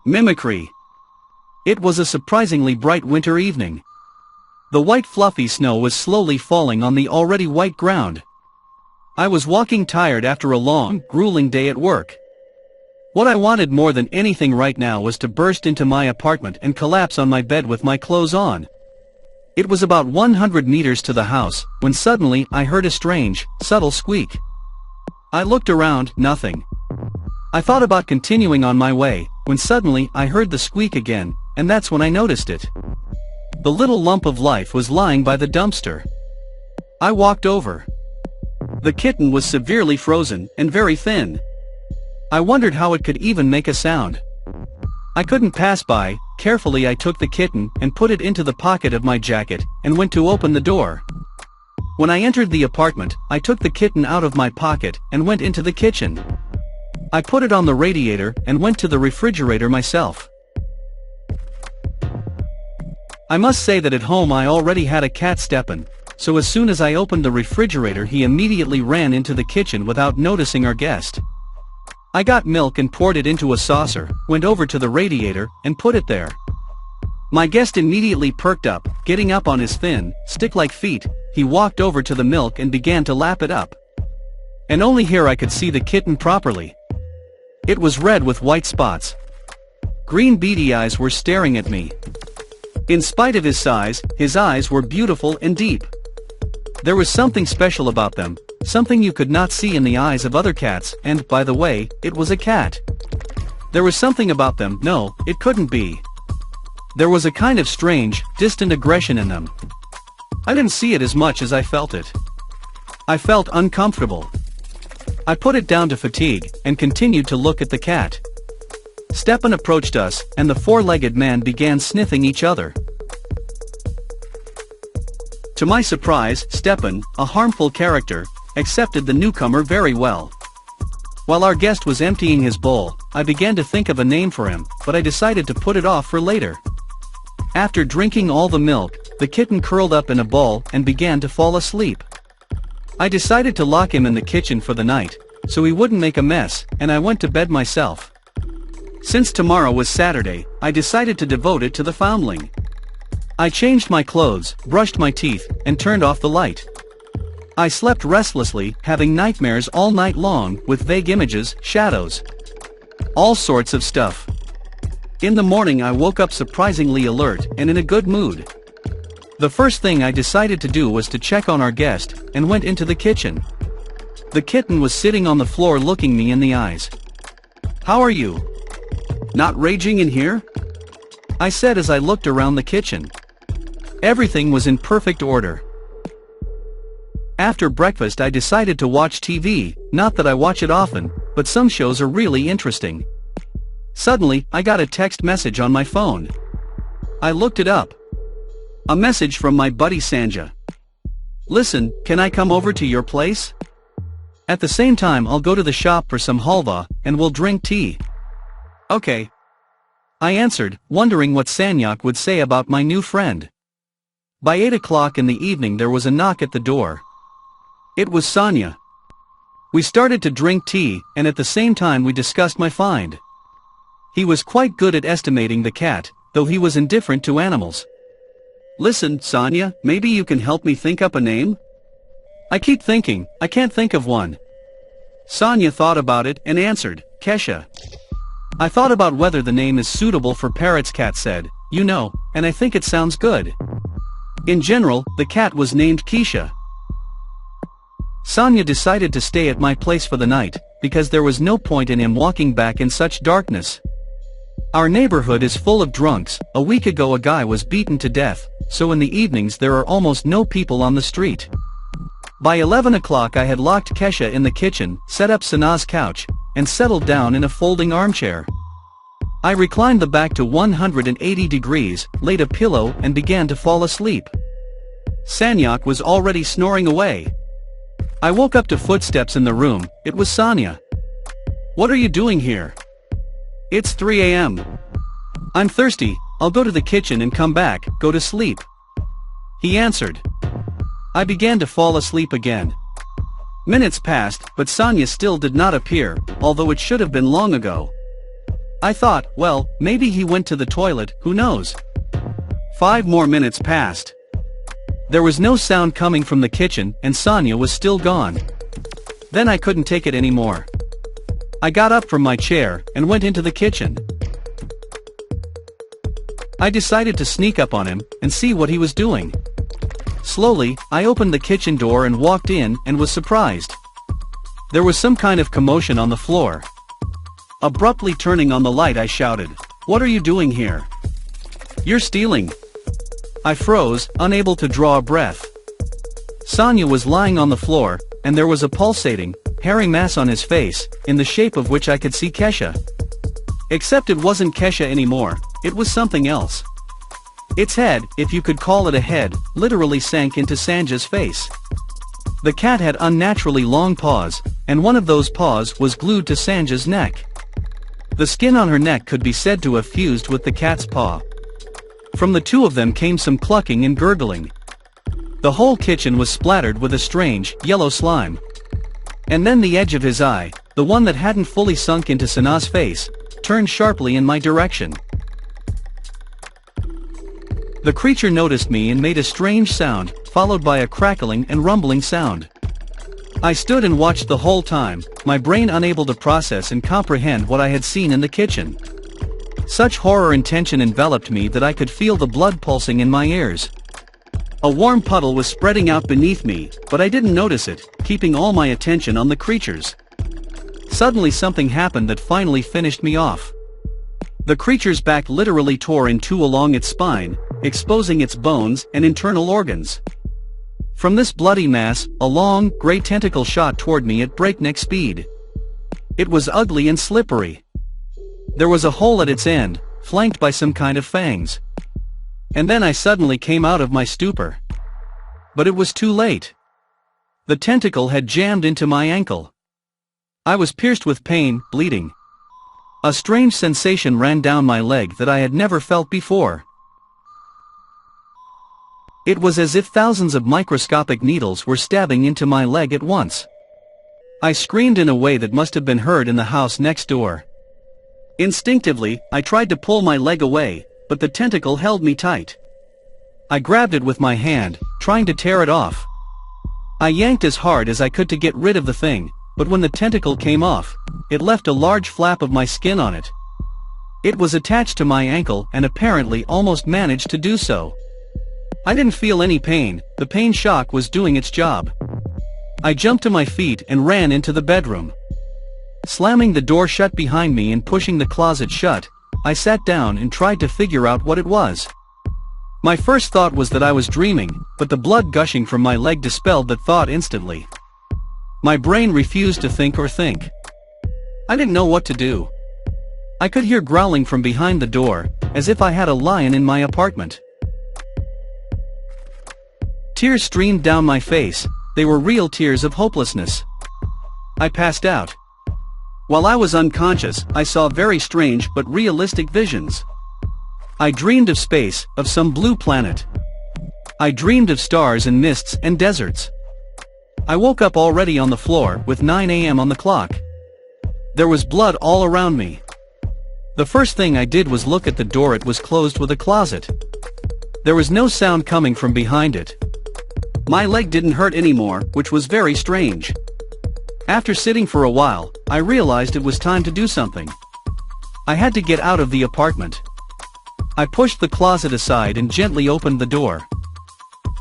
Mimicry. It was a surprisingly bright winter evening. The white fluffy snow was slowly falling on the already white ground. I was walking tired after a long, grueling day at work. What I wanted more than anything right now was to burst into my apartment and collapse on my bed with my clothes on. It was about 100 meters to the house, when suddenly I heard a strange, subtle squeak. I looked around, nothing. I thought about continuing on my way, when suddenly I heard the squeak again, and that's when I noticed it. The little lump of life was lying by the dumpster. I walked over. The kitten was severely frozen, and very thin. I wondered how it could even make a sound. I couldn't pass by. Carefully I took the kitten and put it into the pocket of my jacket, and went to open the door. When I entered the apartment, I took the kitten out of my pocket, and went into the kitchen. I put it on the radiator, and went to the refrigerator myself. I must say that at home I already had a cat Stepan, so as soon as I opened the refrigerator he immediately ran into the kitchen without noticing our guest. I got milk and poured it into a saucer, went over to the radiator, and put it there. My guest immediately perked up, getting up on his thin, stick-like feet. He walked over to the milk and began to lap it up. And only here I could see the kitten properly. It was red with white spots. Green beady eyes were staring at me. In spite of his size, his eyes were beautiful and deep. There was something special about them, something you could not see in the eyes of other cats, and, by the way, it was a cat. There was something about them. No, it couldn't be. There was a kind of strange, distant aggression in them. I didn't see it as much as I felt it. I felt uncomfortable. I put it down to fatigue, and continued to look at the cat. Stepan approached us, and the four-legged man began sniffing each other. To my surprise, Stepan, a harmful character, accepted the newcomer very well. While our guest was emptying his bowl, I began to think of a name for him, but I decided to put it off for later. After drinking all the milk, the kitten curled up in a ball and began to fall asleep. I decided to lock him in the kitchen for the night, so he wouldn't make a mess, and I went to bed myself. Since tomorrow was Saturday, I decided to devote it to the foundling. I changed my clothes, brushed my teeth, and turned off the light. I slept restlessly, having nightmares all night long, with vague images, shadows. All sorts of stuff. In the morning I woke up surprisingly alert, and in a good mood. The first thing I decided to do was to check on our guest, and went into the kitchen. The kitten was sitting on the floor looking me in the eyes. "How are you? Not raging in here?" I said as I looked around the kitchen. Everything was in perfect order. After breakfast I decided to watch TV, not that I watch it often, but some shows are really interesting. Suddenly, I got a text message on my phone. I looked it up. A message from my buddy Sanja. "Listen, can I come over to your place? At the same time I'll go to the shop for some halva, and we'll drink tea." "Okay." I answered, wondering what Sanyak would say about my new friend. By 8 o'clock in the evening there was a knock at the door. It was Sonia. We started to drink tea, and at the same time we discussed my find. He was quite good at estimating the cat, though he was indifferent to animals. "Listen, Sonia, maybe you can help me think up a name? I keep thinking, I can't think of one." Sonia thought about it and answered, "Kesha." I thought about whether the name is suitable for parrots. Cat said, "You know, and I think it sounds good." In general, the cat was named Keisha. Sonia decided to stay at my place for the night, because there was no point in him walking back in such darkness. Our neighborhood is full of drunks. A week ago a guy was beaten to death, so in the evenings there are almost no people on the street. By 11 o'clock I had locked Kesha in the kitchen, set up Sana's couch, and settled down in a folding armchair. I reclined the back to 180 degrees, laid a pillow and began to fall asleep. Sanyak was already snoring away. I woke up to footsteps in the room. It was Sonia. "What are you doing here?" "It's 3 a.m. I'm thirsty. I'll go to the kitchen and come back, go to sleep," he answered. I began to fall asleep again. Minutes passed, but Sonia still did not appear, although it should have been long ago. I thought, well, maybe he went to the toilet, who knows? 5 more minutes passed. There was no sound coming from the kitchen and Sonia was still gone. Then I couldn't take it anymore. I got up from my chair and went into the kitchen. I decided to sneak up on him and see what he was doing. Slowly, I opened the kitchen door and walked in and was surprised. There was some kind of commotion on the floor. Abruptly turning on the light, I shouted, "What are you doing here? You're stealing." I froze, unable to draw a breath. Sonia was lying on the floor, and there was a pulsating, hairy mass on his face, in the shape of which I could see Kesha. Except it wasn't Kesha anymore, it was something else. Its head, if you could call it a head, literally sank into Sanja's face. The cat had unnaturally long paws, and one of those paws was glued to Sanja's neck. The skin on her neck could be said to have fused with the cat's paw. From the two of them came some clucking and gurgling. The whole kitchen was splattered with a strange, yellow slime. And then the edge of his eye, the one that hadn't fully sunk into Sana's face, turned sharply in my direction. The creature noticed me and made a strange sound, followed by a crackling and rumbling sound. I stood and watched the whole time, my brain unable to process and comprehend what I had seen in the kitchen. Such horror and tension enveloped me that I could feel the blood pulsing in my ears. A warm puddle was spreading out beneath me, but I didn't notice it, keeping all my attention on the creatures. Suddenly something happened that finally finished me off. The creature's back literally tore in two along its spine, exposing its bones and internal organs. From this bloody mass, a long, gray tentacle shot toward me at breakneck speed. It was ugly and slippery. There was a hole at its end, flanked by some kind of fangs. And then I suddenly came out of my stupor. But it was too late. The tentacle had jammed into my ankle. I was pierced with pain, bleeding. A strange sensation ran down my leg that I had never felt before. It was as if thousands of microscopic needles were stabbing into my leg at once. I screamed in a way that must have been heard in the house next door. Instinctively, I tried to pull my leg away, but the tentacle held me tight. I grabbed it with my hand, trying to tear it off. I yanked as hard as I could to get rid of the thing, but when the tentacle came off, it left a large flap of my skin on it. It was attached to my ankle and apparently almost managed to do so. I didn't feel any pain, the pain shock was doing its job. I jumped to my feet and ran into the bedroom. Slamming the door shut behind me and pushing the closet shut, I sat down and tried to figure out what it was. My first thought was that I was dreaming, but the blood gushing from my leg dispelled that thought instantly. My brain refused to think or think. I didn't know what to do. I could hear growling from behind the door, as if I had a lion in my apartment. Tears streamed down my face, they were real tears of hopelessness. I passed out. While I was unconscious, I saw very strange but realistic visions. I dreamed of space, of some blue planet. I dreamed of stars and mists and deserts. I woke up already on the floor, with 9 a.m. on the clock. There was blood all around me. The first thing I did was look at the door. It was closed with a closet. There was no sound coming from behind it. My leg didn't hurt anymore, which was very strange. After sitting for a while, I realized it was time to do something. I had to get out of the apartment. I pushed the closet aside and gently opened the door.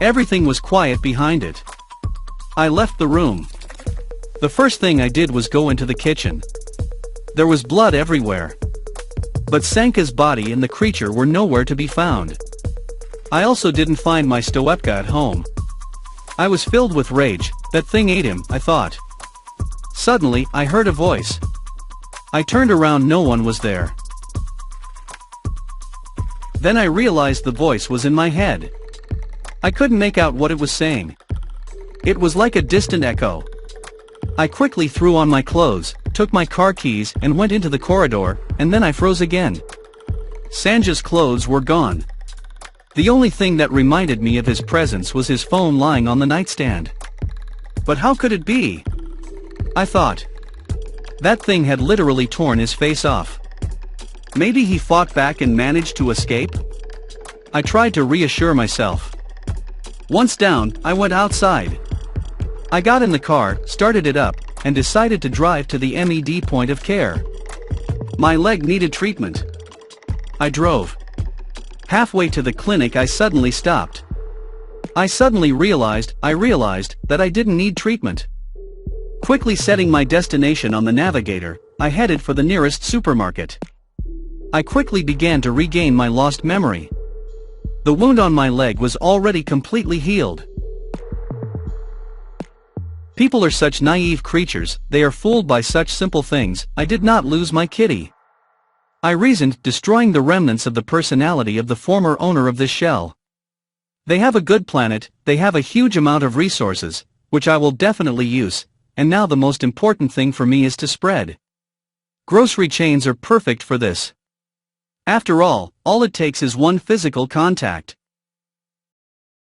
Everything was quiet behind it. I left the room. The first thing I did was go into the kitchen. There was blood everywhere. But Sanka's body and the creature were nowhere to be found. I also didn't find my Stoepka at home. I was filled with rage. That thing ate him, I thought. Suddenly, I heard a voice. I turned around, no one was there. Then I realized the voice was in my head. I couldn't make out what it was saying. It was like a distant echo. I quickly threw on my clothes, took my car keys and went into the corridor, and then I froze again. Sanja's clothes were gone. The only thing that reminded me of his presence was his phone lying on the nightstand. But how could it be? I thought. That thing had literally torn his face off. Maybe he fought back and managed to escape? I tried to reassure myself. Once down, I went outside. I got in the car, started it up, and decided to drive to the MED point of care. My leg needed treatment. I drove. Halfway to the clinic I suddenly stopped. I realized that I didn't need treatment. Quickly setting my destination on the navigator, I headed for the nearest supermarket. I quickly began to regain my lost memory. The wound on my leg was already completely healed. People are such naive creatures, they are fooled by such simple things. I did not lose my kitty. I reasoned, destroying the remnants of the personality of the former owner of this shell. They have a good planet, they have a huge amount of resources, which I will definitely use, and now the most important thing for me is to spread. Grocery chains are perfect for this. After all it takes is one physical contact.